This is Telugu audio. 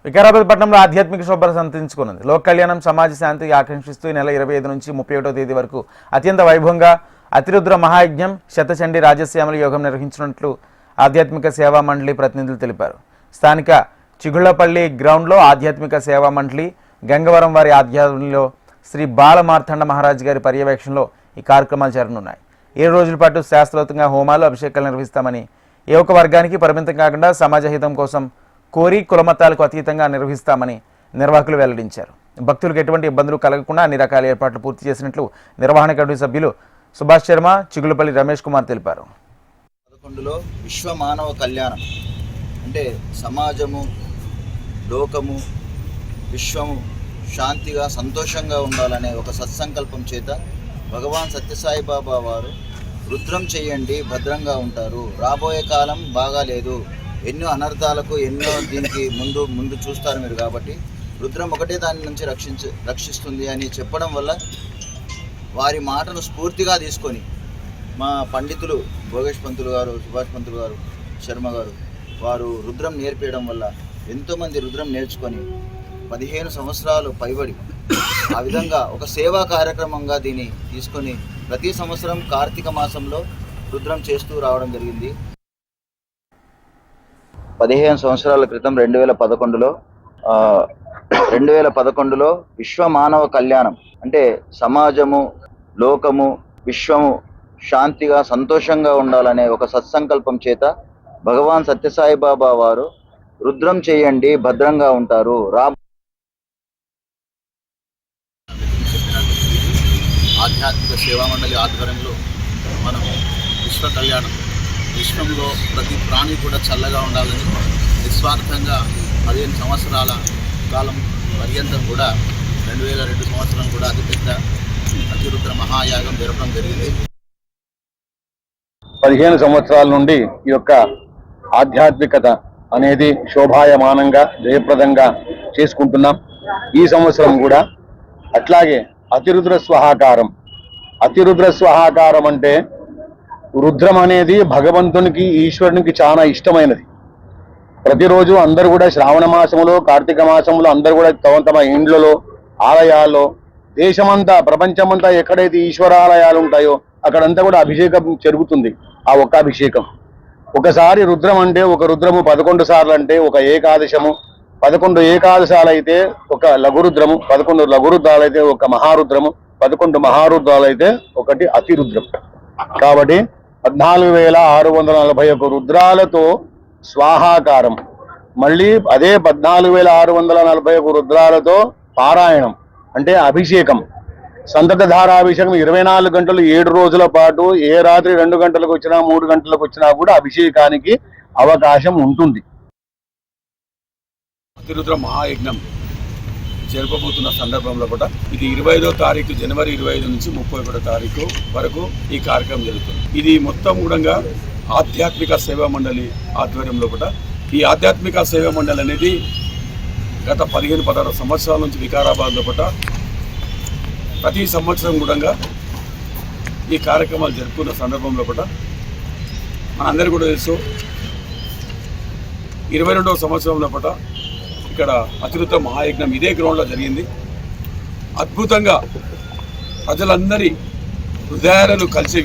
వికారాబాద్ పట్టణంలో ఆధ్యాత్మిక శోభ సంతరించుకున్నది. లోక కళ్యాణం, సమాజ శాంతి ఆకాంక్షిస్తూ ఈ నెల 25 నుంచి 31వ తేదీ వరకు అత్యంత వైభవంగా అతిరుద్ర మహాయజ్ఞం, శతచండీ రాజశ్యామల యోగం నిర్వహించినట్లు ఆధ్యాత్మిక సేవా మండలి ప్రతినిధులు తెలిపారు. స్థానిక చిగుళ్లపల్లి గ్రౌండ్లో ఆధ్యాత్మిక సేవా మండలి గంగవరం వారి ఆధ్వర్యంలో శ్రీ బాల మార్తండ మహారాజ్ గారి పర్యవేక్షణలో ఈ కార్యక్రమాలు జరగనున్నాయి. 7 రోజుల పాటు శాస్త్రోక్తంగా హోమాలు, అభిషేకాలు నిర్వహిస్తామని, ఏ ఒక్క వర్గానికి పరిమితం కాకుండా సమాజ హితం కోసం కోరి కులమతాలకు అతీతంగా నిర్వహిస్తామని నిర్వాహకులు వెల్లడించారు. భక్తులకు ఎటువంటి ఇబ్బందులు కలగకుండా అన్ని రకాల ఏర్పాట్లు పూర్తి చేసినట్లు నిర్వహణ కమిటీ సభ్యులు సుభాష్ శర్మ, చిగుళ్లపల్లి రమేష్ కుమార్ తెలిపారు. 11లో విశ్వ మానవ కళ్యాణం అంటే సమాజము, లోకము, విశ్వము శాంతిగా, సంతోషంగా ఉండాలనే ఒక సత్సంకల్పం చేత భగవాన్ సత్యసాయిబాబా వారు రుద్రం చేయండి భద్రంగా ఉంటారు, రాబోయే కాలం బాగాలేదు, ఎన్నో అనర్థాలకు ఎన్నో దీనికి ముందు చూస్తారు మీరు, కాబట్టి రుద్రం ఒకటే దాని నుంచి రక్షిస్తుంది అని చెప్పడం వల్ల వారి మాటను స్ఫూర్తిగా తీసుకొని మా పండితులు భోగేష్ పంతులు గారు, సుభాష్ పంతులు గారు, శర్మ గారు వారు రుద్రం నేర్పేయడం వల్ల ఎంతోమంది రుద్రం నేర్చుకొని 15 సంవత్సరాలు పైబడి ఆ విధంగా ఒక సేవా కార్యక్రమంగా దీన్ని తీసుకొని ప్రతి సంవత్సరం కార్తీక మాసంలో రుద్రం చేస్తూ రావడం జరిగింది. 15 సంవత్సరాల క్రితం 2011లో విశ్వ మానవ కళ్యాణం అంటే సమాజము, లోకము, విశ్వము శాంతిగా, సంతోషంగా ఉండాలనే ఒక సత్సంకల్పం చేత భగవాన్ సత్యసాయిబాబా వారు రుద్రం చేయండి భద్రంగా ఉంటారు, ఆధ్యాత్మిక సేవా మండలి ఆధ్వర్యంలో మనం విశ్వ కళ్యాణం, విశ్వంలో ప్రతి ప్రాణి కూడా చల్లగా ఉండాలని నిస్వార్థంగా 15 సంవత్సరాల కాలం పర్యంతం కూడా 2002 సంవత్సరం కూడా అతిపెద్ద అతిరుద్ర మహాయాగం జరపడం జరిగింది. 15 సంవత్సరాల నుండి ఈ యొక్క ఆధ్యాత్మికత అనేది శోభాయమానంగా, జయప్రదంగా చేసుకుంటున్నాం. ఈ సంవత్సరం కూడా అట్లాగే అతిరుద్ర స్వహాకారం. అతిరుద్ర స్వహాకారం అంటే రుద్రం అనేది భగవంతునికి, ఈశ్వరునికి చాలా ఇష్టమైనది. ప్రతిరోజు అందరూ కూడా శ్రావణ మాసంలో, కార్తీక మాసంలో అందరూ కూడా తమ ఇండ్లలో, ఆలయాల్లో, దేశమంతా, ప్రపంచమంతా ఎక్కడైతే ఈశ్వరాలయాలు ఉంటాయో అక్కడంతా కూడా అభిషేకం జరుగుతుంది. ఆ ఒక్క అభిషేకం ఒకసారి రుద్రం అంటే ఒక రుద్రము 11 సార్లు అంటే ఒక ఏకాదశము, 11 ఏకాదశాలు అయితే ఒక లఘురుద్రము, 11 లఘురుద్రాలు అయితే ఒక మహారుద్రము, 11 మహారుద్రాలు అయితే ఒకటి అతిరుద్రం. కాబట్టి 14,641 రుద్రాలతో స్వాహాకారం, మళ్ళీ అదే 14,641 రుద్రాలతో పారాయణం అంటే అభిషేకం, సంతత ధారాభిషేకం 24 గంటలు 7 రోజుల పాటు, ఏ రాత్రి 2 గంటలకు వచ్చినా 3 గంటలకు వచ్చినా కూడా అభిషేకానికి అవకాశం ఉంటుంది. అతిరుద్ర మహాయజ్ఞం జరపబోతున్న సందర్భంలో కూడా ఇది 25వ తారీఖు, జనవరి 25 నుంచి 31వ తారీఖు వరకు ఈ కార్యక్రమం జరుగుతుంది. ఇది మొత్తం కూడా ఆధ్యాత్మిక సేవా మండలి ఆధ్వర్యంలో కూడా. ఈ ఆధ్యాత్మిక సేవా మండలి అనేది గత 15-16 సంవత్సరాల నుంచి వికారాబాద్లో కూడా ప్రతి సంవత్సరం కూడా ఈ కార్యక్రమాలు జరుపుకున్న సందర్భంలో కూడా మనందరూ కూడా తెలుసు, 22వ సంవత్సరంలో కూడా ఇక్కడ అతిరుద్ర మహాయజ్ఞం ఇదే గ్రౌండ్లో జరిగింది. అద్భుతంగా ప్రజలందరి హృదయాలను కలిసే